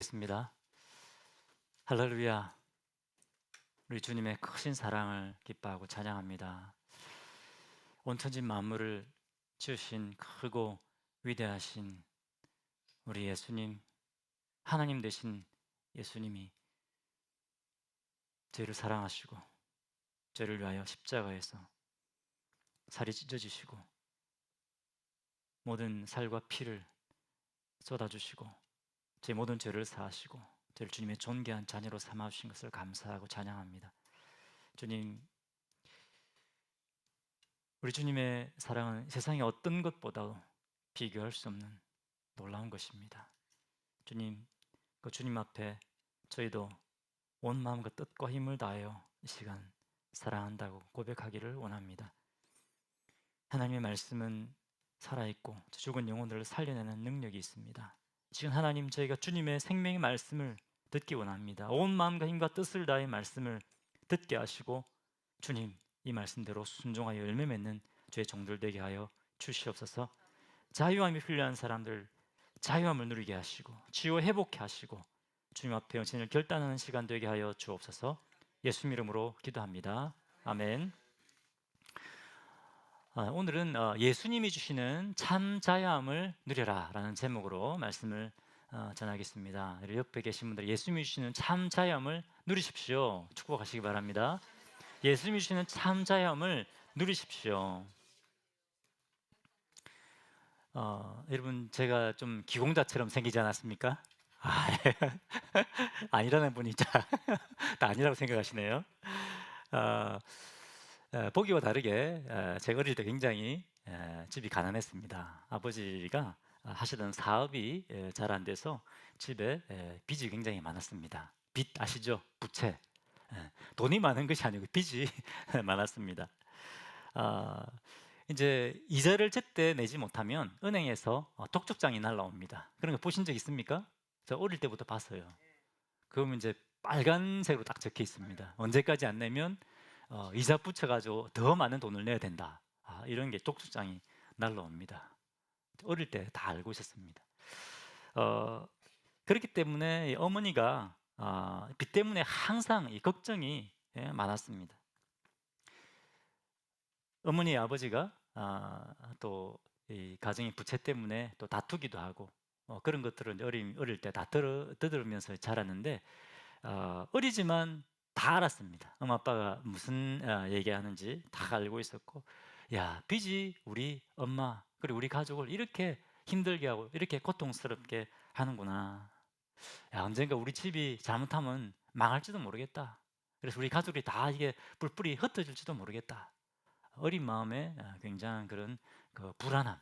있습니다. 할렐루야. 우리 주님의 크신 사랑을 기뻐하고 찬양합니다. 온 천지 만물을 지으신 크고 위대하신 우리 예수님, 하나님 되신 예수님이 저희를 사랑하시고 저희를 위하여 십자가에서 살이 찢어지시고 모든 살과 피를 쏟아주시고 제 모든 죄를 사하시고 저를 주님의 존귀한 자녀로 삼아주신 것을 감사하고 찬양합니다. 주님, 우리 주님의 사랑은 세상의 어떤 것보다도 비교할 수 없는 놀라운 것입니다. 주님, 그 주님 앞에 저희도 온 마음과 뜻과 힘을 다하여 이 시간 사랑한다고 고백하기를 원합니다. 하나님의 말씀은 살아있고 죽은 영혼들을 살려내는 능력이 있습니다. 지금 하나님, 저희가 주님의 생명의 말씀을 듣기 원합니다. 온 마음과 힘과 뜻을 다해 말씀을 듣게 하시고 주님, 이 말씀대로 순종하여 열매 맺는 죄의 종들 되게 하여 주시옵소서. 자유함이 필요한 사람들 자유함을 누리게 하시고 치유 회복케 하시고 주님 앞에 영신을 결단하는 시간 되게 하여 주옵소서. 예수 이름으로 기도합니다. 아멘. 오늘은 예수님이 주시는 참 자유함을 누려라 라는 제목으로 말씀을 전하겠습니다. 옆에 계신 분들 예수님이 주시는 참 자유함을 누리십시오. 축복하시기 바랍니다. 예수님이 주시는 참 자유함을 누리십시오. 여러분, 제가 좀 기공자처럼 생기지 않았습니까? 아니라는 분이 다 아니라고 생각하시네요. 보기와 다르게 제가 어릴 때 굉장히 집이 가난했습니다. 아버지가 하시던 사업이 잘 안 돼서 집에 빚이 굉장히 많았습니다. 빚 아시죠? 부채. 돈이 많은 것이 아니고 빚이 많았습니다. 이제 이자를 제때 내지 못하면 은행에서 독촉장이 날라옵니다. 그런 거 보신 적 있습니까? 저 어릴 때부터 봤어요. 그러면 이제 빨간색으로 딱 적혀 있습니다. 언제까지 안 내면 이자 붙여가지고 더 많은 돈을 내야 된다. 이런 게 독촉장이 날라옵니다. 어릴 때 다 알고 있었습니다. 그렇기 때문에 어머니가 빚 때문에 항상 이 걱정이 많았습니다. 어머니 아버지가 또 이 가정의 부채 때문에 또 다투기도 하고 그런 것들은 어릴 때 다 들으면서 자랐는데 어리지만 다 알았습니다. 엄마 아빠가 무슨 얘기하는지 다 알고 있었고, 야, 빚이 우리 엄마 그리고 우리 가족을 이렇게 힘들게 하고 이렇게 고통스럽게 하는구나. 야, 언젠가 우리 집이 잘못하면 망할지도 모르겠다. 그래서 우리 가족이 다 이게 뿔뿔이 흩어질지도 모르겠다. 어린 마음에 굉장한 그런 그 불안함,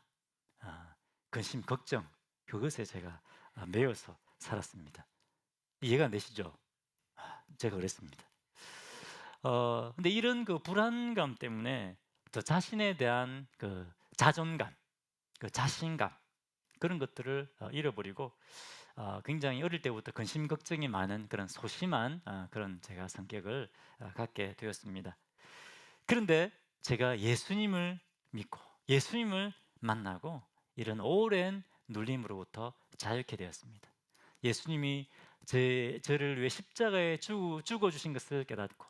근심, 걱정, 그것에 제가 매여서 살았습니다. 이해가 안 되시죠? 제가 그랬습니다. 근데 이런 그 불안감 때문에 저 자신에 대한 그 자존감, 그 자신감 그런 것들을 잃어버리고 굉장히 어릴 때부터 근심 걱정이 많은 그런 소심한 그런 제가 성격을 갖게 되었습니다. 그런데 제가 예수님을 믿고 예수님을 만나고 이런 오랜 눌림으로부터 자유케 되었습니다. 예수님이 저를 위해 십자가에 죽어주신 것을 깨닫고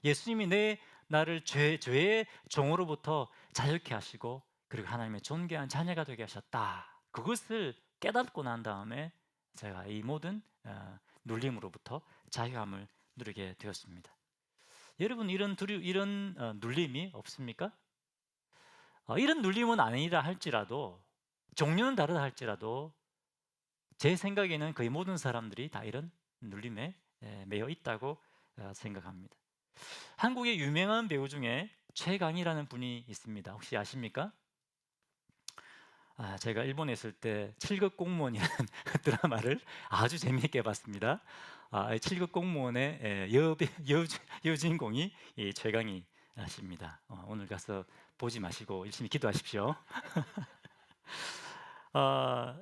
예수님이 나를 죄의 종으로부터 자유케 하시고 그리고 하나님의 존귀한 자녀가 되게 하셨다. 그것을 깨닫고 난 다음에 제가 이 모든 눌림으로부터 자유함을 누리게 되었습니다. 여러분, 이런 눌림이 없습니까? 이런 눌림은 아니라 할지라도 종류는 다르다 할지라도 제 생각에는 거의 모든 사람들이 다 이런 눌림에 매여 있다고 생각합니다. 한국의 유명한 배우 중에 최강이라는 분이 있습니다. 혹시 아십니까? 제가 일본에 있을 때 7급 공무원이라는 드라마를 아주 재미있게 봤습니다. 7급 공무원의 여주인공이 최강이십니다. 오늘 가서 보지 마시고 열심히 기도하십시오.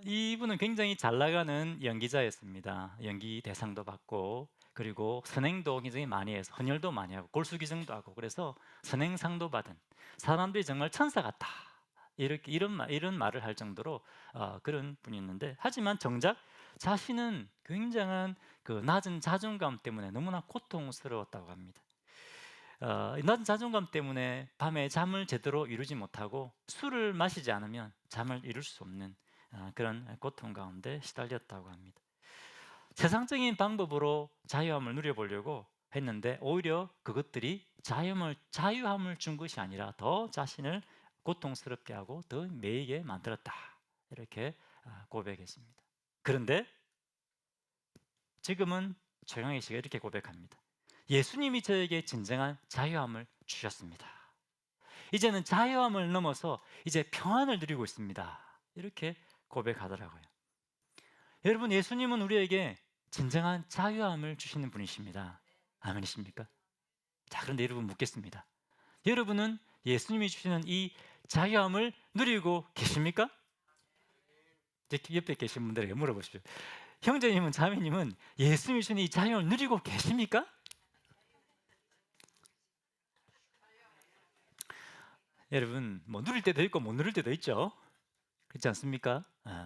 이분은 굉장히 잘 나가는 연기자였습니다. 연기 대상도 받고 그리고 선행도 굉장히 많이 해서 헌혈도 많이 하고 골수기증도 하고 그래서 선행상도 받은 사람들이 정말 천사 같다 이런 말을 할 정도로 그런 분이 있는데 하지만 정작 자신은 굉장한 그 낮은 자존감 때문에 너무나 고통스러웠다고 합니다. 이 낮은 자존감 때문에 밤에 잠을 제대로 이루지 못하고 술을 마시지 않으면 잠을 이룰 수 없는 그런 고통 가운데 시달렸다고 합니다. 세상적인 방법으로 자유함을 누려보려고 했는데 오히려 그것들이 자유함을 준 것이 아니라 더 자신을 고통스럽게 하고 더 매이게 만들었다, 이렇게 고백했습니다. 그런데 지금은 최강희 씨가 이렇게 고백합니다. 예수님이 저에게 진정한 자유함을 주셨습니다. 이제는 자유함을 넘어서 이제 평안을 누리고 있습니다, 이렇게 고백하더라고요. 여러분, 예수님은 우리에게 진정한 자유함을 주시는 분이십니다. 아멘이십니까? 자, 그런데 여러분 묻겠습니다. 여러분은 예수님이 주시는 이 자유함을 누리고 계십니까? 옆에 계신 분들에게 물어보십시오. 형제님은, 자매님은 예수님이 주시는 이 자유함을 누리고 계십니까? 여러분, 뭐 누릴 때도 있고 못 누릴 때도 있죠. 그렇지 않습니까?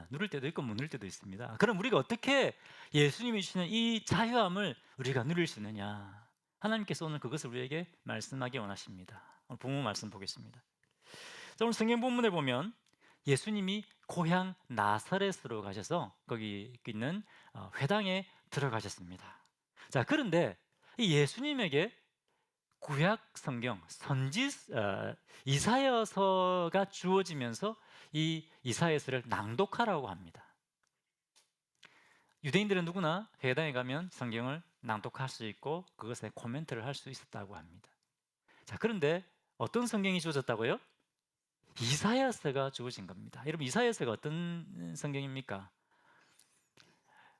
누릴 때도 있고 못 누릴 때도 있습니다. 그럼 우리가 어떻게 예수님이 주시는 이 자유함을 우리가 누릴 수 있느냐? 하나님께서 오늘 그것을 우리에게 말씀하기 원하십니다. 오늘 본문 말씀 보겠습니다. 자, 오늘 성경 본문에 보면 예수님이 고향 나사렛으로 가셔서 거기 있는 회당에 들어가셨습니다. 자, 그런데 이 예수님에게 구약 성경 선지 이사야서가 주어지면서 이 이사야서를 낭독하라고 합니다. 유대인들은 누구나 회당에 가면 성경을 낭독할 수 있고 그것에 코멘트를 할 수 있었다고 합니다. 자, 그런데 어떤 성경이 주어졌다고요? 이사야서가 주어진 겁니다. 여러분, 이사야서가 어떤 성경입니까?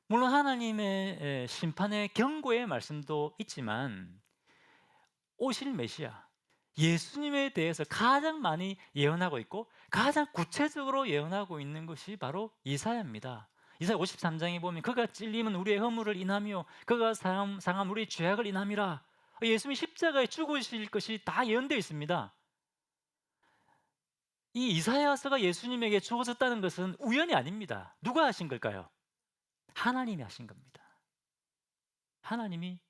물론 하나님의 심판의 경고의 말씀도 있지만 오실 메시아 예수님에 대해서 가장 많이 예언하고 있고 가장 구체적으로 예언하고 있는 것이 바로 이사야입니다. 이사야 53장에 보면 그가 찔림은 우리의 허물을 인하며 그가 상함 우리의 죄악을 인함이라. 예수님이 십자가에 죽으실 것이 다 예언되어 있습니다. 이 이사야서가 예수님에게 주어졌다는 것은 우연이 아닙니다. 누가 하신 걸까요? 하나님이 하신 겁니다. 하나님이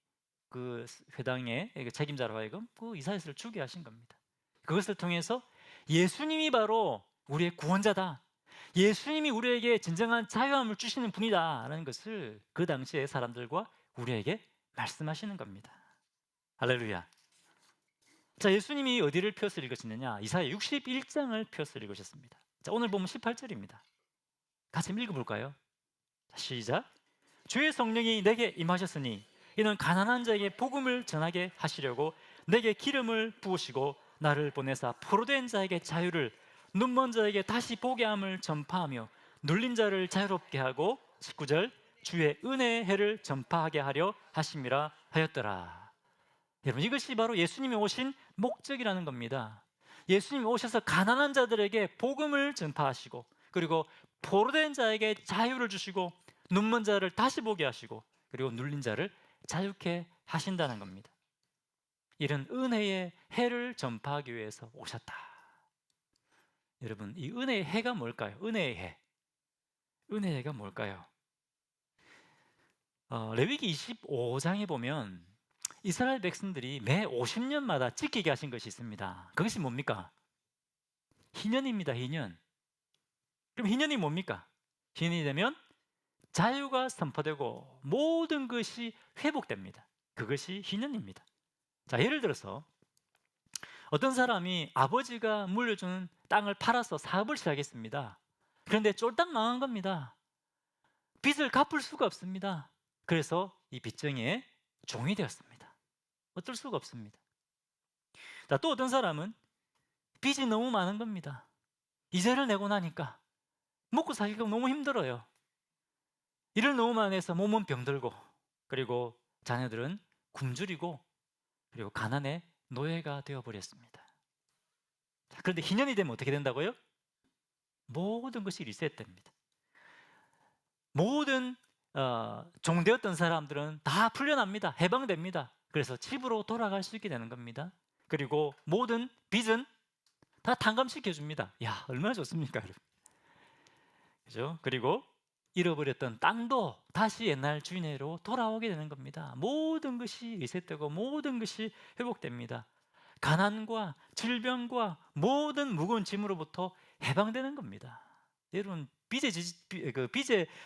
그 회당의 책임자로 하여금 그 이사야서를 주게 하신 겁니다. 그것을 통해서 예수님이 바로 우리의 구원자다, 예수님이 우리에게 진정한 자유함을 주시는 분이다라는 것을 그 당시의 사람들과 우리에게 말씀하시는 겁니다. 할렐루야. 자, 예수님이 어디를 펴서 읽으셨느냐? 이사야 61장을 펴서 읽으셨습니다. 자, 오늘 보면 18절입니다. 같이 읽어볼까요? 자, 시작. 주의 성령이 내게 임하셨으니 이는 가난한 자에게 복음을 전하게 하시려고 내게 기름을 부으시고 나를 보내사 포로된 자에게 자유를, 눈먼 자에게 다시 보게 함을 전파하며 눌린 자를 자유롭게 하고 19절 주의 은혜의 해를 전파하게 하려 하심이라 하였더라. 여러분, 이것이 바로 예수님이 오신 목적이라는 겁니다. 예수님이 오셔서 가난한 자들에게 복음을 전파하시고 그리고 포로된 자에게 자유를 주시고 눈먼 자를 다시 보게 하시고 그리고 눌린 자를 자유케 하신다는 겁니다. 이런 은혜의 해를 전파하기 위해서 오셨다. 여러분, 이 은혜의 해가 뭘까요? 은혜의 해. 은혜의 해가 뭘까요? 레위기 25장에 보면 이스라엘 백성들이 매 50년마다 지키게 하신 것이 있습니다. 그것이 뭡니까? 희년입니다. 희년. 그럼 희년이 뭡니까? 희년이 되면 자유가 선포되고 모든 것이 회복됩니다. 그것이 희년입니다. 자, 예를 들어서 어떤 사람이 아버지가 물려준 땅을 팔아서 사업을 시작했습니다. 그런데 쫄딱 망한 겁니다. 빚을 갚을 수가 없습니다. 그래서 이 빚쟁이의 종이 되었습니다. 어쩔 수가 없습니다. 자, 또 어떤 사람은 빚이 너무 많은 겁니다. 이자를 내고 나니까 먹고 살기가 너무 힘들어요. 일을 너무 많이 해서 몸은 병들고 그리고 자녀들은 굶주리고 그리고 가난의 노예가 되어버렸습니다. 자, 그런데 희년이 되면 어떻게 된다고요? 모든 것이 리셋됩니다. 모든 종되었던 사람들은 다 풀려납니다. 해방됩니다. 그래서 집으로 돌아갈 수 있게 되는 겁니다. 그리고 모든 빚은 다 탕감시켜 줍니다. 야, 얼마나 좋습니까, 여러분? 그죠? 그리고 잃어버렸던 땅도 다시 옛날 주인으로 돌아오게 되는 겁니다. 모든 것이 리셋되고 모든 것이 회복됩니다. 가난과 질병과 모든 무거운 짐으로부터 해방되는 겁니다. 여러분, 빚의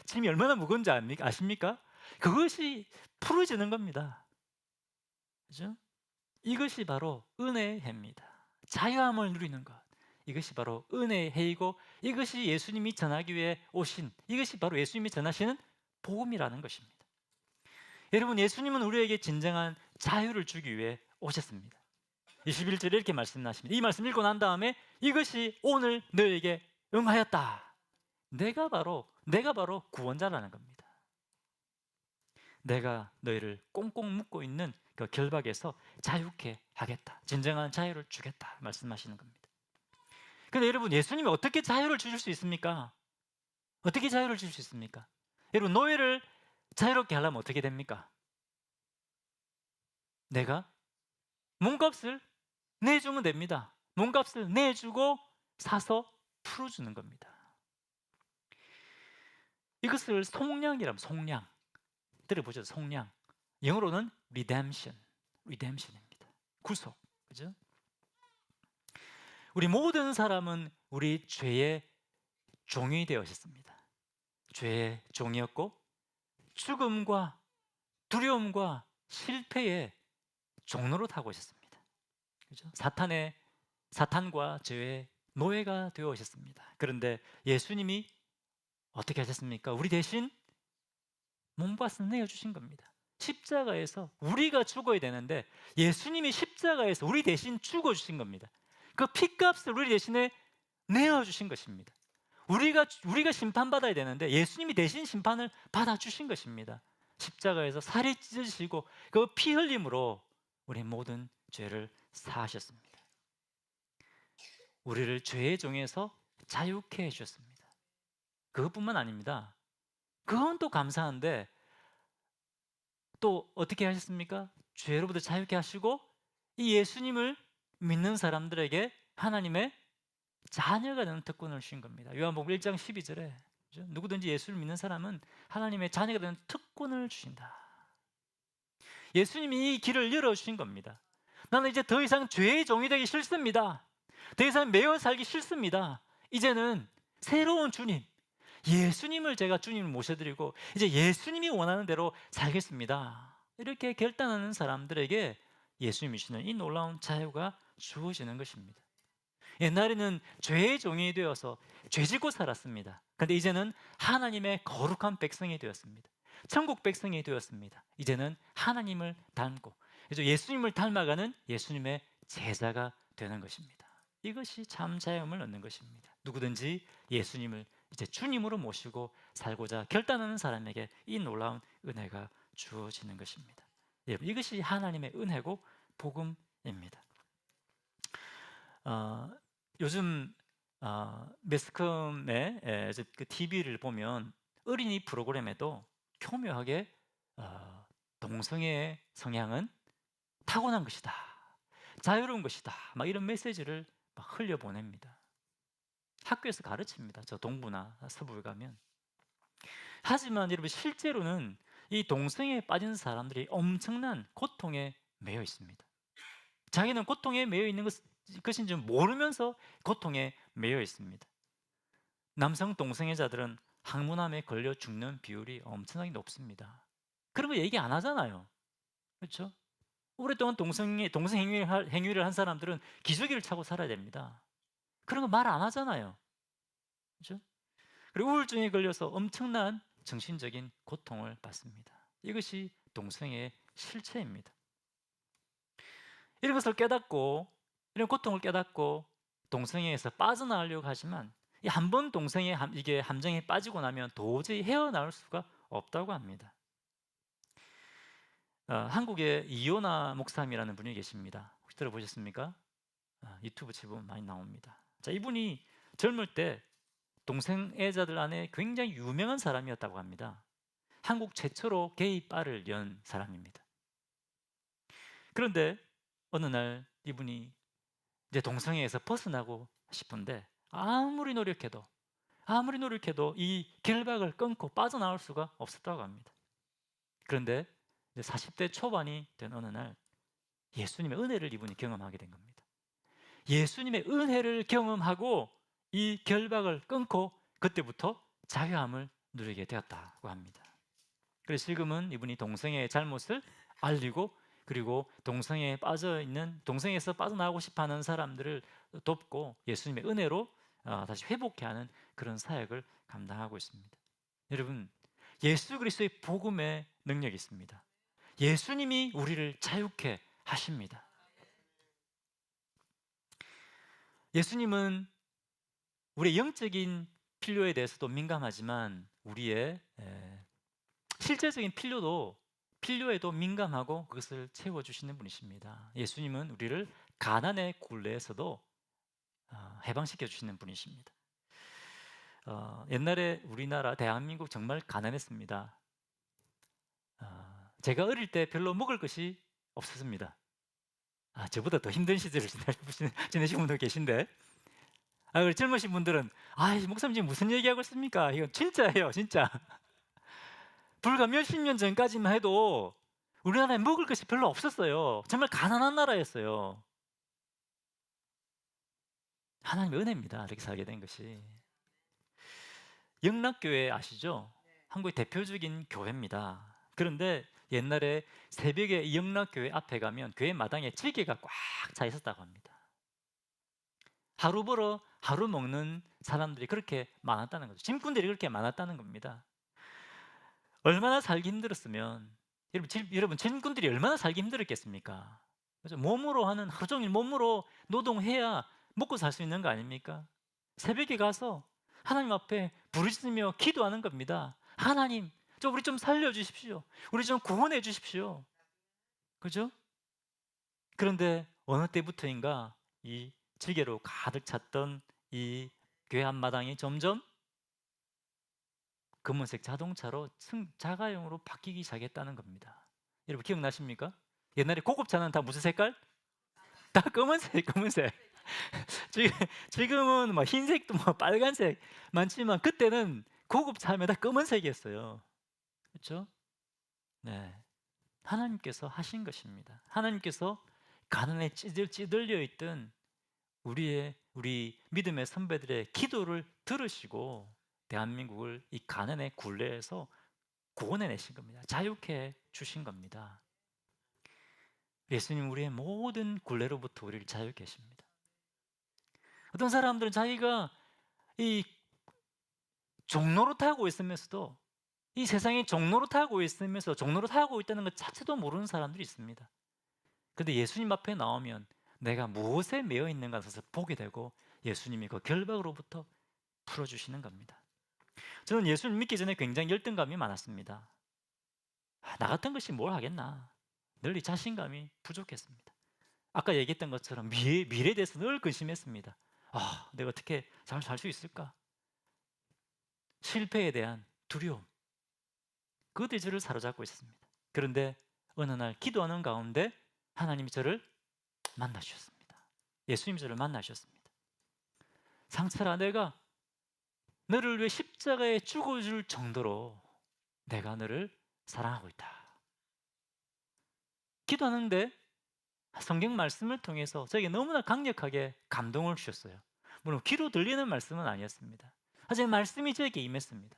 짐이 얼마나 무거운지 아십니까? 그것이 풀어지는 겁니다. 그죠? 이것이 바로 은혜의 해입니다. 자유함을 누리는 것. 이것이 바로 은혜의 해이고, 이것이 예수님이 전하기 위해 오신, 이것이 바로 예수님이 전하시는 복음이라는 것입니다. 여러분, 예수님은 우리에게 진정한 자유를 주기 위해 오셨습니다. 21절에 이렇게 말씀하십니다. 이 말씀 읽고 난 다음에 이것이 오늘 너에게 응하였다. 내가 바로 구원자라는 겁니다. 내가 너희를 꽁꽁 묶고 있는 그 결박에서 자유케 하겠다. 진정한 자유를 주겠다 말씀하시는 겁니다. 근데 여러분, 예수님이 어떻게 자유를 주실 수 있습니까? 어떻게 자유를 주실 수 있습니까? 여러분, 노예를 자유롭게 하려면 어떻게 됩니까? 내가 몸값을 내주면 됩니다. 몸값을 내주고 사서 풀어주는 겁니다. 이것을 속량이라면 속량. 들어보죠. 속량. 영어로는 redemption입니다. 구속. 그죠? 우리 모든 사람은 우리 죄의 종이 되어졌습니다. 죄의 종이었고 죽음과 두려움과 실패의 종로로 타고 오셨습니다. 그죠? 사탄과 죄의 노예가 되어 오셨습니다. 그런데 예수님이 어떻게 하셨습니까? 우리 대신 몸값을 내어주신 겁니다. 십자가에서 우리가 죽어야 되는데 예수님이 십자가에서 우리 대신 죽어주신 겁니다. 그 피값을 우리 대신에 내어주신 것입니다. 우리가 심판받아야 되는데 예수님이 대신 심판을 받아주신 것입니다. 십자가에서 살이 찢어지시고 그 피 흘림으로 우리 모든 죄를 사하셨습니다. 우리를 죄의 종에서 자유케 해주셨습니다. 그것뿐만 아닙니다. 그건 또 감사한데 또 어떻게 하셨습니까? 죄로부터 자유케 하시고 이 예수님을 믿는 사람들에게 하나님의 자녀가 되는 특권을 주신 겁니다. 요한복음 1장 12절에 누구든지 예수를 믿는 사람은 하나님의 자녀가 되는 특권을 주신다. 예수님이 이 길을 열어주신 겁니다. 나는 이제 더 이상 죄의 종이 되기 싫습니다. 더 이상 매여 살기 싫습니다. 이제는 새로운 주님, 예수님을 제가 주님을 모셔드리고 이제 예수님이 원하는 대로 살겠습니다. 이렇게 결단하는 사람들에게 예수님이 주시는 이 놀라운 자유가 주어지는 것입니다. 옛날에는 죄의 종이 되어서 죄짓고 살았습니다. 그런데 이제는 하나님의 거룩한 백성이 되었습니다. 천국 백성이 되었습니다. 이제는 하나님을 닮고 예수님을 닮아가는 예수님의 제자가 되는 것입니다. 이것이 참 자유함을 얻는 것입니다. 누구든지 예수님을 이제 주님으로 모시고 살고자 결단하는 사람에게 이 놀라운 은혜가 주어지는 것입니다. 여러분, 이것이 하나님의 은혜고 복음입니다. 요즘 매스컴의 그 TV를 보면 어린이 프로그램에도 교묘하게 동성애의 성향은 타고난 것이다, 자유로운 것이다, 막 이런 메시지를 막 흘려보냅니다. 학교에서 가르칩니다. 저 동부나 서부에 가면. 하지만 여러분, 실제로는 이 동성애에 빠진 사람들이 엄청난 고통에 매여 있습니다. 자기는 고통에 매여 있는 것인지 모르면서 고통에 매여 있습니다. 남성 동성애자들은 항문암에 걸려 죽는 비율이 엄청나게 높습니다. 그런 거 얘기 안 하잖아요. 그렇죠? 오랫동안 동성 행위를 한 사람들은 기저귀를 차고 살아야 됩니다. 그런 거 말 안 하잖아요. 그렇죠? 그리고 우울증에 걸려서 엄청난 정신적인 고통을 받습니다. 이것이 동성애의 실체입니다. 이런 것을 깨닫고, 이런 고통을 깨닫고 동성애에서 빠져나가려고 하지만 한 번 동성애 이게 함정에 빠지고 나면 도저히 헤어나올 수가 없다고 합니다. 한국에 이요나 목사님이라는 분이 계십니다. 혹시 들어보셨습니까? 유튜브 치면 많이 나옵니다. 자, 이분이 젊을 때 동성애자들 안에 굉장히 유명한 사람이었다고 합니다. 한국 최초로 게이 바를 연 사람입니다. 그런데 어느 날 이분이 이제 동성애에서 벗어나고 싶은데 아무리 노력해도 아무리 노력해도 이 결박을 끊고 빠져나올 수가 없었다고 합니다. 그런데 이제 40대 초반이 된 어느 날 예수님의 은혜를 이분이 경험하게 된 겁니다. 예수님의 은혜를 경험하고 이 결박을 끊고 그때부터 자유함을 누리게 되었다고 합니다. 그래서 지금은 이분이 동성애의 잘못을 알리고, 그리고 동성애에서 빠져나오고 싶어하는 사람들을 돕고 예수님의 은혜로 다시 회복해 하는 그런 사역을 감당하고 있습니다. 여러분, 예수 그리스도의 복음의 능력이 있습니다. 예수님이 우리를 자유케 하십니다. 예수님은 우리의 영적인 필요에 대해서도 민감하지만 우리의 실제적인 필요에도 민감하고 그것을 채워주시는 분이십니다. 예수님은 우리를 가난의 굴레에서도 해방시켜 주시는 분이십니다. 옛날에 우리나라 대한민국 정말 가난했습니다. 제가 어릴 때 별로 먹을 것이 없었습니다. 저보다 더 힘든 시절을 지내신 분도 계신데, 젊으신 분들은 목사님 지금 무슨 얘기하고 있습니까? 이건 진짜예요, 진짜. 불과 몇십 년 전까지만 해도 우리나라에 먹을 것이 별로 없었어요. 정말 가난한 나라였어요. 하나님의 은혜입니다, 이렇게 살게 된 것이. 영락교회 아시죠? 한국의 대표적인 교회입니다. 그런데 옛날에 새벽에 이 영락교회 앞에 가면 교회 마당에 찌개가 꽉 차 있었다고 합니다. 하루 벌어 하루 먹는 사람들이 그렇게 많았다는 거죠. 짐꾼들이 그렇게 많았다는 겁니다. 얼마나 살기 힘들었으면, 여러분 짐꾼들이 얼마나 살기 힘들었겠습니까? 그래서 하루 종일 몸으로 노동해야 먹고 살 수 있는 거 아닙니까? 새벽에 가서 하나님 앞에 부르짖으며 기도하는 겁니다. 하나님, 우리 좀 살려주십시오. 우리 좀 구원해 주십시오. 그죠? 그런데 어느 때부터인가 이 지게로 가득 찼던 이 교회 앞마당이 점점 검은색 자동차로 자가용으로 바뀌기 시작했다는 겁니다. 여러분 기억나십니까? 옛날에 고급차는 다 무슨 색깔? 다 검은색. 지금은 흰색도 빨간색 많지만 그때는 고급차면 다 검은색이었어요. 그렇죠? 네, 하나님께서 하신 것입니다. 하나님께서 가난에 찌들려 있던 우리 믿음의 선배들의 기도를 들으시고 대한민국을 이 가난의 굴레에서 구원해내신 겁니다. 자유케 주신 겁니다. 예수님 우리의 모든 굴레로부터 우리를 자유케 하십니다. 어떤 사람들은 자기가 이 종로로 타고 있으면서도, 이 세상에 종로로 타고 있으면서 종로로 타고 있다는 것 자체도 모르는 사람들이 있습니다. 그런데 예수님 앞에 나오면 내가 무엇에 매여 있는가를 보게 되고 예수님이 그 결박으로부터 풀어주시는 겁니다. 저는 예수님 믿기 전에 굉장히 열등감이 많았습니다. 나 같은 것이 뭘 하겠나, 늘 이 자신감이 부족했습니다. 아까 얘기했던 것처럼 미래에 대해서 늘 근심했습니다. 내가 어떻게 잘 살 수 있을까? 실패에 대한 두려움, 그것들이 저를 사로잡고 있었습니다. 그런데 어느 날 기도하는 가운데 하나님이 저를 만나주셨습니다. 예수님이 저를 만나주셨습니다. 상철아, 내가 너를 위해 십자가에 죽어줄 정도로 내가 너를 사랑하고 있다. 기도하는데 성경 말씀을 통해서 저에게 너무나 강력하게 감동을 주셨어요. 물론 귀로 들리는 말씀은 아니었습니다. 하지만 말씀이 저에게 임했습니다.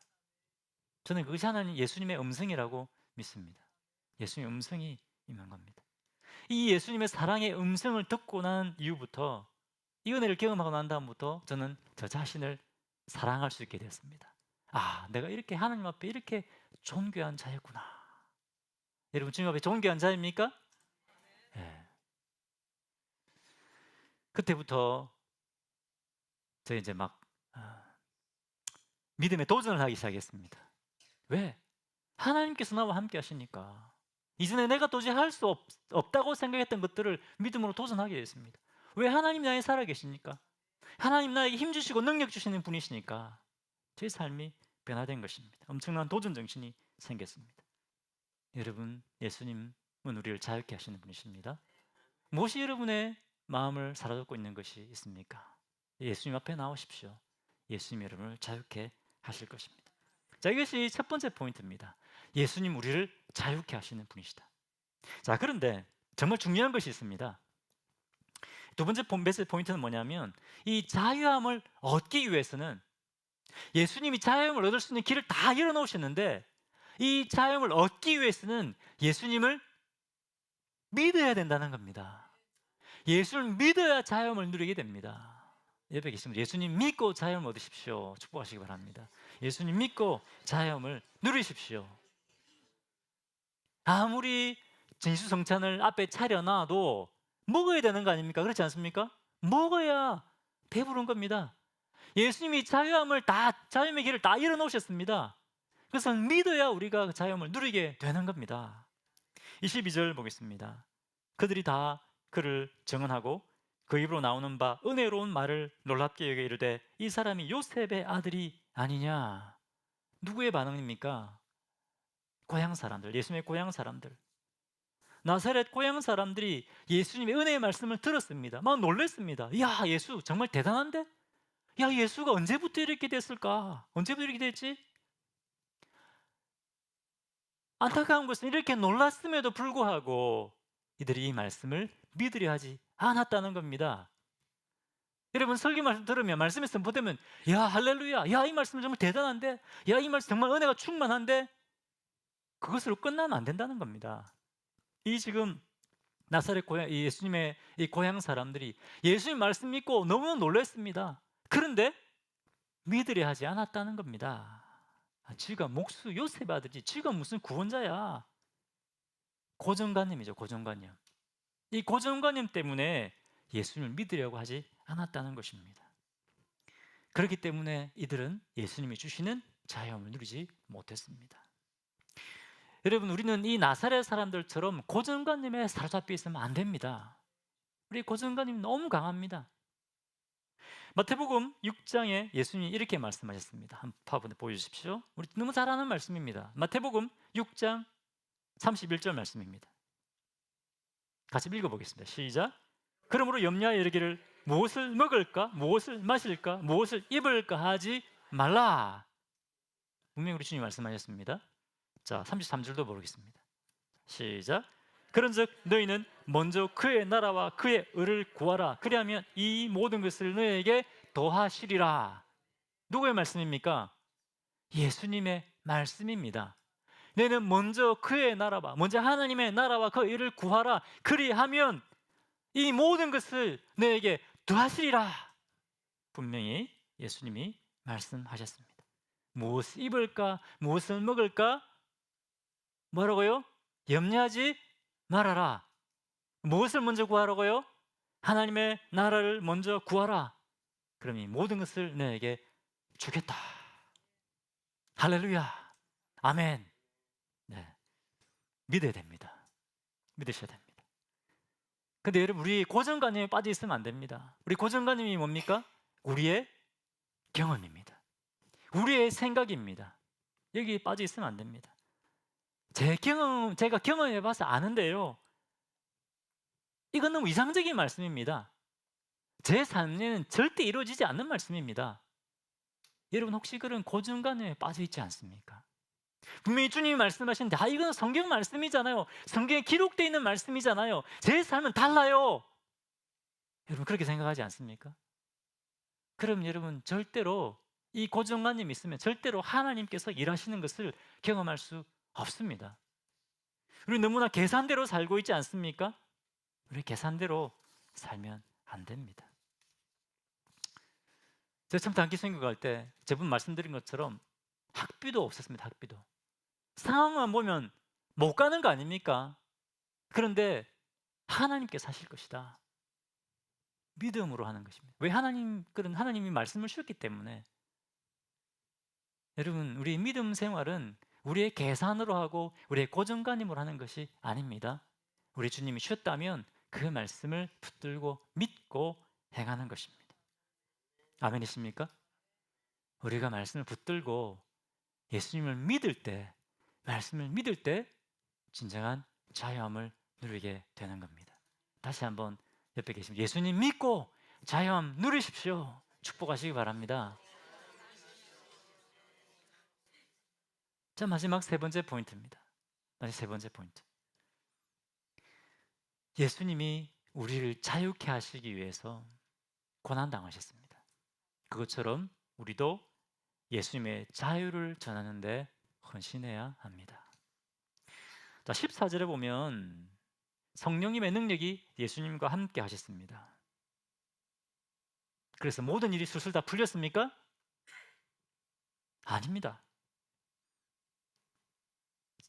저는 그것이 하나님 예수님의 음성이라고 믿습니다. 예수님의 음성이 임한 겁니다. 이 예수님의 사랑의 음성을 듣고 난 이후부터, 이 은혜를 경험하고 난 다음부터 저는 저 자신을 사랑할 수 있게 되었습니다. 내가 이렇게 하나님 앞에 이렇게 존귀한 자였구나. 여러분 주님 앞에 존귀한 자입니까? 네. 그때부터 저 이제 믿음의 도전을 하기 시작했습니다. 왜? 하나님께서 나와 함께 하시니까. 이전에 내가 도저히 할 수 없다고 생각했던 것들을 믿음으로 도전하게 됐습니다. 왜? 하나님 나에 살아계시니까. 하나님 나에게 힘 주시고 능력 주시는 분이시니까 제 삶이 변화된 것입니다. 엄청난 도전 정신이 생겼습니다. 여러분, 예수님은 우리를 자유케 하시는 분이십니다. 무엇이 여러분의 마음을 사로잡고 있는 것이 있습니까? 예수님 앞에 나오십시오. 예수님 여러분을 자유케 하실 것입니다. 자, 이것이 첫 번째 포인트입니다. 예수님 우리를 자유케 하시는 분이시다. 자, 그런데 정말 중요한 것이 있습니다. 두 번째 메시지 포인트는 뭐냐면 이 자유함을 얻기 위해서는 예수님이 자유함을 얻을 수 있는 길을 다 열어놓으셨는데 이 자유함을 얻기 위해서는 예수님을 믿어야 된다는 겁니다. 예수를 믿어야 자유함을 누리게 됩니다. 옆에 계시면 예수님 믿고 자유함을 얻으십시오. 축복하시기 바랍니다. 예수님 믿고 자유함을 누리십시오. 아무리 진수성찬을 앞에 차려놔도 먹어야 되는 거 아닙니까? 그렇지 않습니까? 먹어야 배부른 겁니다. 예수님이 자유함의 길을 다 열어놓으셨습니다. 그래서 믿어야 우리가 자유함을 누리게 되는 겁니다. 22절 보겠습니다. 그들이 다 그를 증언하고 그 입으로 나오는 바 은혜로운 말을 놀랍게 여겨 이르되 이 사람이 요셉의 아들이 아니냐. 누구의 반응입니까? 고향 사람들, 예수님의 고향 사람들. 나사렛 고향 사람들이 예수님의 은혜의 말씀을 들었습니다. 막 놀랐습니다. 야, 예수 정말 대단한데? 야, 예수가 언제부터 이렇게 됐을까? 언제부터 이렇게 됐지? 안타까운 것은 이렇게 놀랐음에도 불구하고 이들이 이 말씀을 믿으려 하지 않았다는 겁니다. 여러분, 설교 말씀 들으면 말씀에서 보면 야, 할렐루야, 야, 이 말씀 정말 대단한데, 야, 이 말씀 정말 은혜가 충만한데, 그것으로 끝나면 안 된다는 겁니다. 이 지금 나사렛 고향, 이 예수님의 이 고향 사람들이 예수님 말씀 믿고 너무 놀랐습니다. 그런데 믿으려 하지 않았다는 겁니다. 쥐가 목수 요셉 아들이 쥐가 무슨 구원자야? 고정관념이죠, 고정관념. 이 고정관념 때문에 예수님을 믿으려고 하지 않았다는 것입니다. 그렇기 때문에 이들은 예수님이 주시는 자유함을 누리지 못했습니다. 여러분, 우리는 이 나사렛 사람들처럼 고정관념에 사로잡혀 있으면 안 됩니다. 우리 고정관념이 너무 강합니다. 마태복음 6장에 예수님이 이렇게 말씀하셨습니다. 한번 보여주십시오. 우리 너무 잘 아는 말씀입니다. 마태복음 6장 31절 말씀입니다. 같이 읽어보겠습니다. 시작. 그러므로 염려하여 이르기를 무엇을 먹을까, 무엇을 마실까, 무엇을 입을까 하지 말라. 분명히 우리 주님이 말씀하셨습니다. 자, 33절도 보겠습니다. 시작. 그런즉 너희는 먼저 그의 나라와 그의 의를 구하라. 그리하면 이 모든 것을 너희에게 더하시리라. 누구의 말씀입니까? 예수님의 말씀입니다. 너희는 먼저 그의 나라와, 먼저 하나님의 나라와 그 의를 구하라. 그리하면 이 모든 것을 너희에게 더하시리라. 분명히 예수님이 말씀하셨습니다. 무엇을 입을까, 무엇을 먹을까? 뭐라고요? 염려하지 말아라. 무엇을 먼저 구하라고요? 하나님의 나라를 먼저 구하라. 그럼 이 모든 것을 너에게 주겠다. 할렐루야. 아멘. 네. 믿어야 됩니다. 믿으셔야 됩니다. 근데 여러분, 우리 고정관념에 빠져 있으면 안 됩니다. 우리 고정관념이 뭡니까? 우리의 경험입니다. 우리의 생각입니다. 여기에 빠져 있으면 안 됩니다. 제가 경험해 봐서 아는데요, 이건 너무 이상적인 말씀입니다. 제 삶에는 절대 이루어지지 않는 말씀입니다. 여러분, 혹시 그런 고정관념에 빠져 있지 않습니까? 분명히 주님이 말씀하시는데 이건 성경 말씀이잖아요. 성경에 기록되어 있는 말씀이잖아요. 제 삶은 달라요. 여러분, 그렇게 생각하지 않습니까? 그럼 여러분, 절대로 이 고정관념이 있으면 절대로 하나님께서 일하시는 것을 경험할 수 없습니다. 우리 너무나 계산대로 살고 있지 않습니까? 우리 계산대로 살면 안 됩니다. 제가 처음 단기 선교할 때 저번 말씀드린 것처럼 학비도 없었습니다. 학비도. 상황만 보면 못 가는 거 아닙니까? 그런데 하나님께서 하실 것이다. 믿음으로 하는 것입니다. 왜? 그런 하나님이 말씀을 주셨기 때문에. 여러분, 우리의 믿음 생활은 우리의 계산으로 하고 우리의 고정관념으로 하는 것이 아닙니다. 우리 주님이 주셨다면 그 말씀을 붙들고 믿고 행하는 것입니다. 아멘이십니까? 우리가 말씀을 붙들고 예수님을 믿을 때, 말씀을 믿을 때 진정한 자유함을 누리게 되는 겁니다. 다시 한번 옆에 계시면 예수님 믿고 자유함 누리십시오. 축복하시기 바랍니다. 자, 마지막 세 번째 포인트입니다. 마지막 세 번째 포인트. 예수님이 우리를 자유케 하시기 위해서 고난당하셨습니다. 그것처럼 우리도 예수님의 자유를 전하는데 헌신해야 합니다. 자, 14절에 보면 성령님의 능력이 예수님과 함께 하셨습니다. 그래서 모든 일이 술술 다 풀렸습니까? 아닙니다.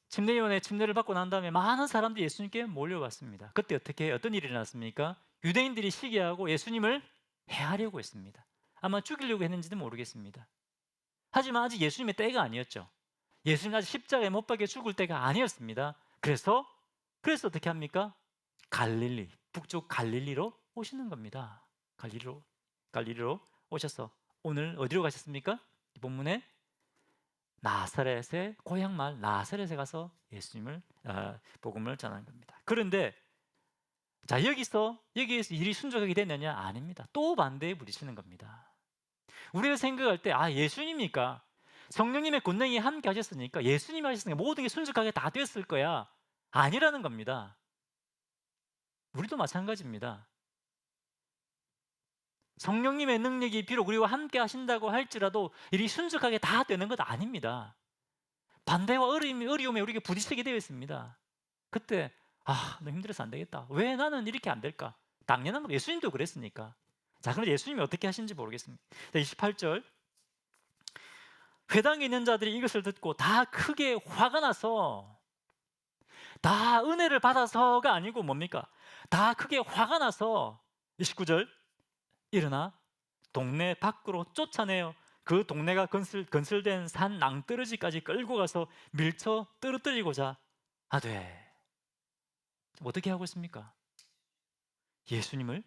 침례요한의 침례를 받고 난 다음에 많은 사람들이 예수님께 몰려왔습니다. 그때 어떤 일이 일어났습니까? 유대인들이 시기하고 예수님을 해하려고 했습니다. 아마 죽이려고 했는지도 모르겠습니다. 하지만 아직 예수님의 때가 아니었죠. 예수님 아직 십자가에 못 박혀 죽을 때가 아니었습니다. 그래서 어떻게 합니까? 북쪽 갈릴리로 오시는 겁니다. 갈릴리로 오셔서 오늘 어디로 가셨습니까? 이 본문에 나사렛의 고향마을 나사렛에 가서 예수님을 복음을 전하는 겁니다. 그런데 자, 여기서 일이 순적하게 됐느냐? 아닙니다. 또 반대에 부딪히는 겁니다. 우리가 생각할 때 예수님이니까 성령님의 권능이 함께 하셨으니까 예수님이 하셨으니까 모든 게 순적하게 다 됐을 거야. 아니라는 겁니다. 우리도 마찬가지입니다. 성령님의 능력이 비록 우리와 함께 하신다고 할지라도 일이 순적하게 다 되는 것 아닙니다. 반대와 어려움에 우리가 부딪히게 되어 있습니다. 그때 너무 힘들어서 안 되겠다. 왜 나는 이렇게 안 될까? 당연한 거, 예수님도 그랬으니까. 자, 그런데 예수님이 어떻게 하시는지 모르겠습니다. 28절, 회당에 있는 자들이 이것을 듣고 다 크게 화가 나서, 다 은혜를 받아서가 아니고 뭡니까? 다 크게 화가 나서 29절, 일어나 동네 밖으로 쫓아내어 그 동네가 건설된 산 낭떠러지까지 끌고 가서 밀쳐 떨어뜨리고자 하되. 어떻게 하고 있습니까? 예수님을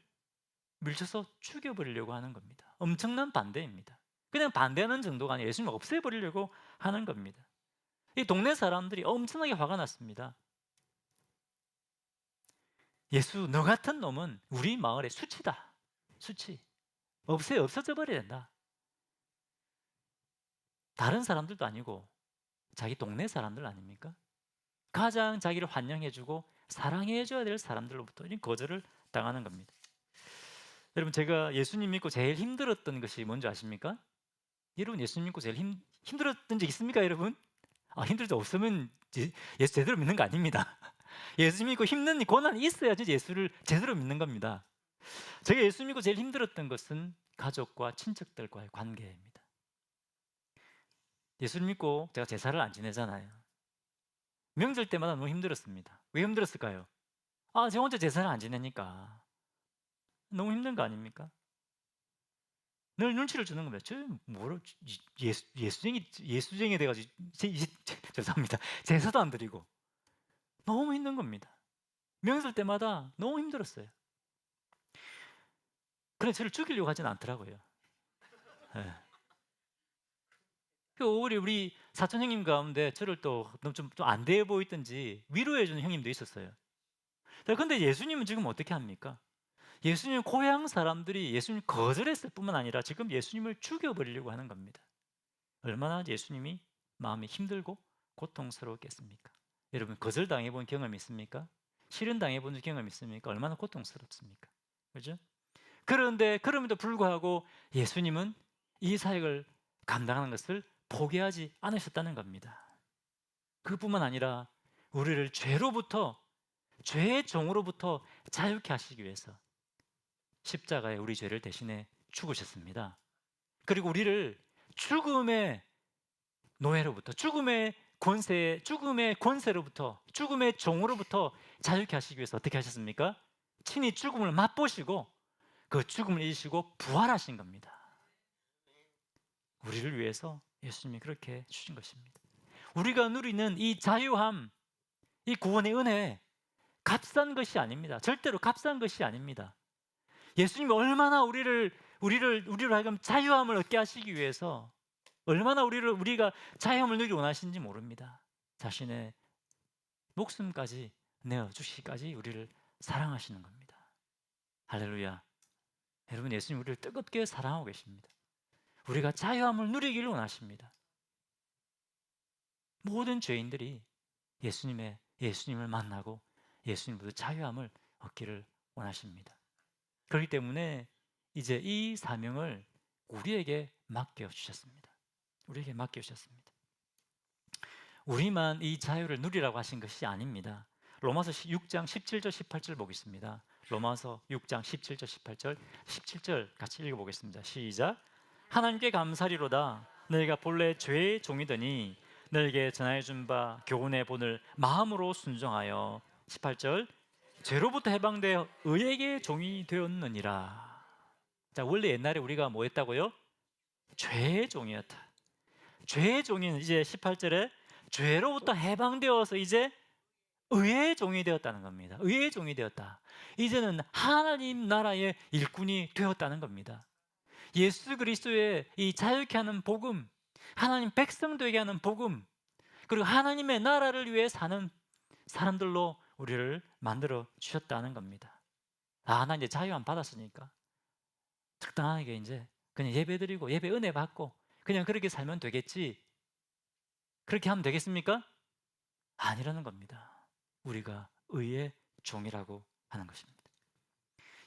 밀쳐서 죽여버리려고 하는 겁니다. 엄청난 반대입니다. 그냥 반대하는 정도가 아니라 예수님을 없애버리려고 하는 겁니다. 이 동네 사람들이 엄청나게 화가 났습니다. 예수, 너 같은 놈은 우리 마을의 수치다. 수치. 없어져 버려야 된다. 다른 사람들도 아니고 자기 동네 사람들 아닙니까? 가장 자기를 환영해주고 사랑해줘야 될 사람들로부터 거절을 당하는 겁니다. 여러분, 제가 예수님 믿고 제일 힘들었던 것이 뭔지 아십니까? 여러분, 예수님 믿고 제일 힘들었던 적 있습니까, 여러분? 힘들 적 없으면 예수 제대로 믿는 거 아닙니다. 예수 믿고 힘든 고난이 있어야지 예수를 제대로 믿는 겁니다. 제가 예수 믿고 제일 힘들었던 것은 가족과 친척들과의 관계입니다. 예수를 믿고 제가 제사를 안 지내잖아요. 명절 때마다 너무 힘들었습니다. 왜 힘들었을까요? 제가 혼자 제사를 안 지내니까 너무 힘든 거 아닙니까? 늘 눈치를 주는 겁니다. 저 뭐로 예수쟁이 돼가지고 죄송합니다. 제사도 안 드리고 너무 힘든 겁니다. 명절 때마다 너무 힘들었어요. 그래 저를 죽이려고 하진 않더라고요. 네. 우리 사촌 형님 가운데 저를 또 좀 안 돼 보이든지 위로해주는 형님도 있었어요. 그런데 예수님은 지금 어떻게 합니까? 예수님 고향 사람들이 예수님 거절했을 뿐만 아니라 지금 예수님을 죽여버리려고 하는 겁니다. 얼마나 예수님이 마음이 힘들고 고통스러웠겠습니까? 여러분, 거절당해본 경험 있습니까? 실현당해본 경험 있습니까? 얼마나 고통스럽습니까? 그죠? 그런데 그럼에도 불구하고 예수님은 이 사역을 감당하는 것을 포기하지 않으셨다는 겁니다. 그뿐만 아니라 우리를 죄의 종으로부터 자유케 하시기 위해서 십자가에 우리 죄를 대신해 죽으셨습니다. 그리고 우리를 죽음의 노예로부터, 죽음의 권세로부터, 죽음의 종으로부터 자유케 하시기 위해서 어떻게 하셨습니까? 친히 죽음을 맛보시고 그 죽음을 이기시고 부활하신 겁니다. 우리를 위해서 예수님이 그렇게 주신 것입니다. 우리가 누리는 이 자유함, 이 구원의 은혜, 값싼 것이 아닙니다. 절대로 값싼 것이 아닙니다. 예수님이 얼마나 우리로 하여금 자유함을 얻게 하시기 위해서 얼마나 우리가 자유함을 누리기 원하시는지 모릅니다. 자신의 목숨까지 내어주시기까지 우리를 사랑하시는 겁니다. 할렐루야. 여러분, 예수님 우리를 뜨겁게 사랑하고 계십니다. 우리가 자유함을 누리기를 원하십니다. 모든 죄인들이 예수님을 만나고 예수님으로 자유함을 얻기를 원하십니다. 그렇기 때문에 이제 이 사명을 우리에게 맡겨 주셨습니다. 우리에게 맡겨 주셨습니다. 우리만 이 자유를 누리라고 하신 것이 아닙니다. 로마서 6장 17절 18절 보겠습니다. 로마서 6장 17절 18절 17절 같이 읽어보겠습니다. 시작. 하나님께 감사리로다. 너희가 본래 죄의 종이더니 너희에게 전하여준 바 교훈의 본을 마음으로 순종하여 18절 죄로부터 해방되어 의에게 종이 되었느니라. 자, 원래 옛날에 우리가 뭐 했다고요? 죄의 종이었다. 죄의 종이는 이제 18절에 죄로부터 해방되어서 이제 의의 종이 되었다는 겁니다. 의의 종이 되었다. 이제는 하나님 나라의 일꾼이 되었다는 겁니다. 예수 그리스도의 이 자유케 하는 복음, 하나님 백성 되게 하는 복음, 그리고 하나님의 나라를 위해 사는 사람들로 우리를 만들어 주셨다는 겁니다. 나 이제 자유함 받았으니까 적당하게 이제 그냥 예배드리고 예배 은혜 받고 그냥 그렇게 살면 되겠지. 그렇게 하면 되겠습니까? 아니라는 겁니다. 우리가 의의 종이라고 하는 것입니다.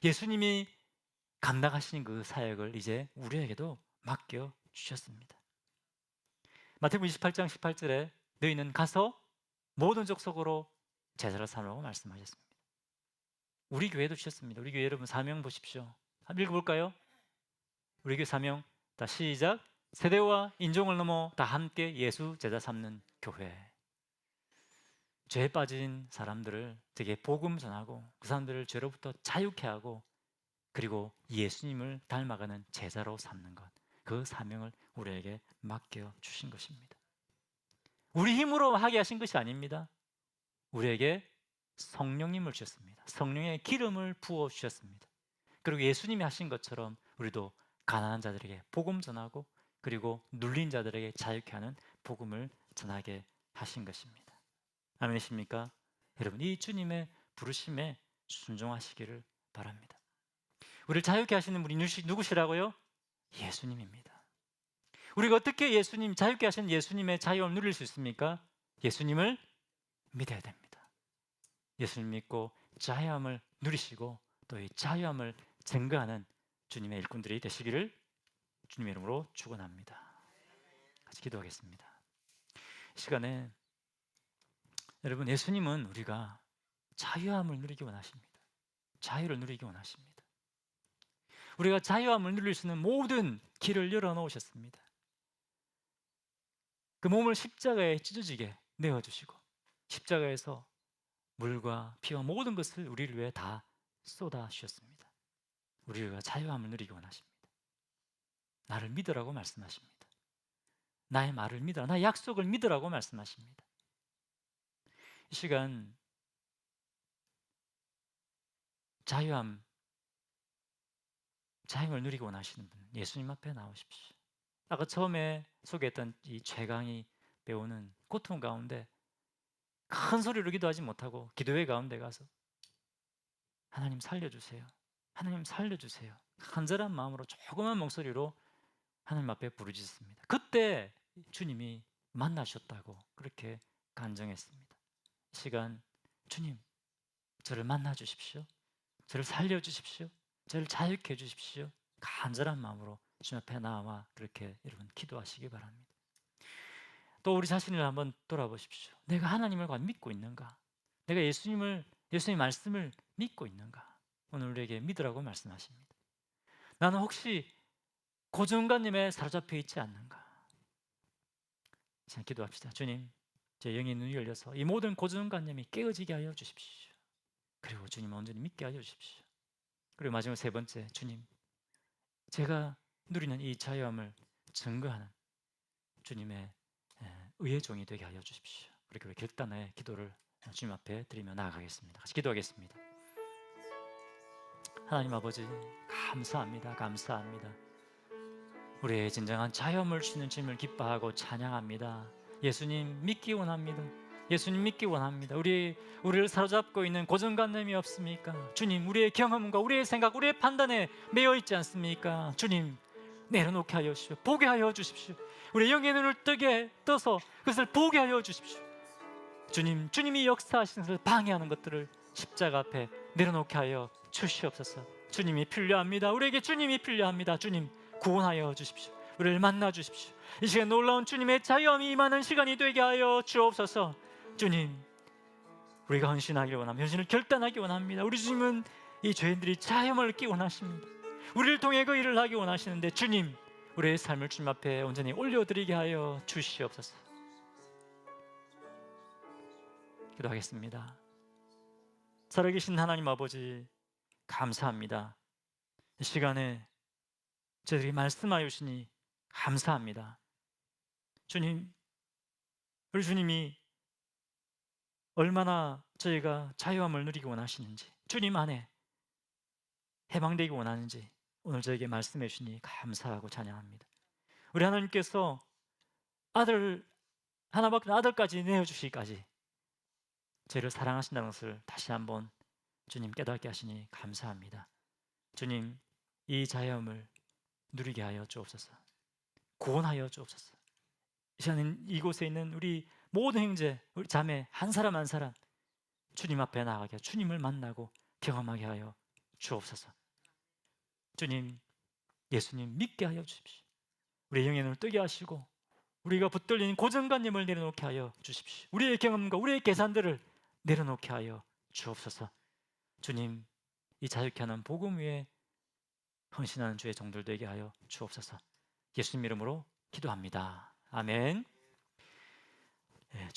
예수님이 감당하신 그 사역을 이제 우리에게도 맡겨 주셨습니다. 마태복음 28장 18절에 너희는 가서 모든 족속으로 제자를 삼으라고 말씀하셨습니다. 우리 교회도 주셨습니다. 우리 교회 여러분 사명 보십시오. 한번 읽어볼까요? 우리 교회 사명 다 시작. 세대와 인종을 넘어 다 함께 예수 제자 삼는 교회. 죄에 빠진 사람들을 되게 복음 전하고 그 사람들을 죄로부터 자유케 하고 그리고 예수님을 닮아가는 제자로 삼는 것, 그 사명을 우리에게 맡겨 주신 것입니다. 우리 힘으로 하게 하신 것이 아닙니다. 우리에게 성령님을 주셨습니다. 성령의 기름을 부어 주셨습니다. 그리고 예수님이 하신 것처럼 우리도 가난한 자들에게 복음 전하고 그리고 눌린 자들에게 자유케 하는 복음을 전하게 하신 것입니다. 아멘이십니까? 여러분, 이 주님의 부르심에 순종하시기를 바랍니다. 우리를 자유케 하시는 분이 누구시라고요? 예수님입니다. 우리가 어떻게 자유케 하시는 예수님의 자유함을 누릴 수 있습니까? 예수님을 믿어야 됩니다. 예수님 믿고 자유함을 누리시고 또 이 자유함을 증거하는 주님의 일꾼들이 되시기를 주님의 이름으로 축원합니다. 같이 기도하겠습니다. 이 시간에 여러분, 예수님은 우리가 자유함을 누리기 원하십니다. 자유를 누리기 원하십니다. 우리가 자유함을 누릴 수 있는 모든 길을 열어놓으셨습니다. 그 몸을 십자가에 찢어지게 내어주시고 십자가에서 물과 피와 모든 것을 우리를 위해 다 쏟아주셨습니다. 우리가 자유함을 누리기 원하십니다. 나를 믿으라고 말씀하십니다. 나의 말을 믿으라, 나의 약속을 믿으라고 말씀하십니다. 이 시간 자유함을 누리기 원하시는 분, 예수님 앞에 나오십시오. 아까 처음에 소개했던 이 최강이 배우는 고통 가운데 큰 소리로 기도하지 못하고 기도회 가운데 가서 하나님 살려주세요, 하나님 살려주세요, 간절한 마음으로 조그만 목소리로 하나님 앞에 부르짖습니다. 그때 주님이 만나셨다고 그렇게 간증했습니다. 이 시간 주님, 저를 만나 주십시오, 저를 살려주십시오, 저를 자유케 해주십시오. 간절한 마음으로 주님 앞에 나와 그렇게 여러분 기도하시기 바랍니다. 또 우리 자신을 한번 돌아보십시오. 내가 하나님을 과연 믿고 있는가? 내가 예수님 말씀을 믿고 있는가? 오늘 우리에게 믿으라고 말씀하십니다. 나는 혹시 고정관념에 사로잡혀 있지 않는가? 자, 기도합시다. 주님, 제 영의 눈이 열려서 이 모든 고정관념이 깨어지게 하여 주십시오. 그리고 주님 온전히 믿게 하여 주십시오. 그리고 마지막 세 번째, 주님, 제가 누리는 이 자유함을 증거하는 주님의 의의 종이 되게 하여 주십시오. 그렇게 우리 결단의 기도를 주님 앞에 드리며 나아가겠습니다. 같이 기도하겠습니다. 하나님 아버지, 감사합니다. 감사합니다. 우리의 진정한 자유함을 주는 주님을 기뻐하고 찬양합니다. 예수님 믿기 원합니다. 예수님 믿기 원합니다. 우리를 사로잡고 있는 고정관념이 없습니까? 주님, 우리의 경험과 우리의 생각, 우리의 판단에 매여 있지 않습니까? 주님, 내려놓게 하여 주십시오. 보게 하여 주십시오. 우리 영의 눈을 떠서 그것을 보게 하여 주십시오. 주님, 주님이 역사하시는 것을 방해하는 것들을 십자가 앞에 내려놓게 하여 주시옵소서. 주님이 필요합니다. 우리에게 주님이 필요합니다. 주님, 구원하여 주십시오. 우리를 만나 주십시오. 이 시간 놀라운 주님의 자유함이 임하는 시간이 되게 하여 주옵소서. 주님, 우리가 헌신하기 원합니다. 헌신을 결단하기 원합니다. 우리 주님은 이 죄인들이 자유함을 얻기 원하십니다. 우리를 통해 그 일을 하기 원하시는데 주님, 우리의 삶을 주님 앞에 온전히 올려드리게 하여 주시옵소서. 기도하겠습니다. 살아계신 하나님 아버지, 감사합니다. 이 시간에 저희들이 말씀하여 주시니 감사합니다. 주님, 우리 주님이 얼마나 저희가 자유함을 누리기 원하시는지, 주님 안에 해방되기 원하는지 오늘 저에게 말씀해 주시니 감사하고 찬양합니다. 우리 하나님께서 아들 하나밖에 아들까지 내어주시기까지 저희를 사랑하신다는 것을 다시 한번 주님 깨닫게 하시니 감사합니다. 주님, 이 자유함을 누리게 하여 주옵소서. 구원하여 주옵소서. 이 시간 이곳에 있는 우리 모든 형제, 우리 자매 한 사람 한 사람 주님 앞에 나가게 주님을 만나고 경험하게 하여 주옵소서. 주님, 예수님 믿게 하여 주십시오. 우리의 영의 눈을 뜨게 하시고 우리가 붙들린 고정관념을 내려놓게 하여 주십시오. 우리의 경험과 우리의 계산들을 내려놓게 하여 주옵소서. 주님, 이 자유케 하는 복음 위에 헌신하는 주의 종들 되게 하여 주옵소서. 예수님 이름으로 기도합니다. 아멘. 주님.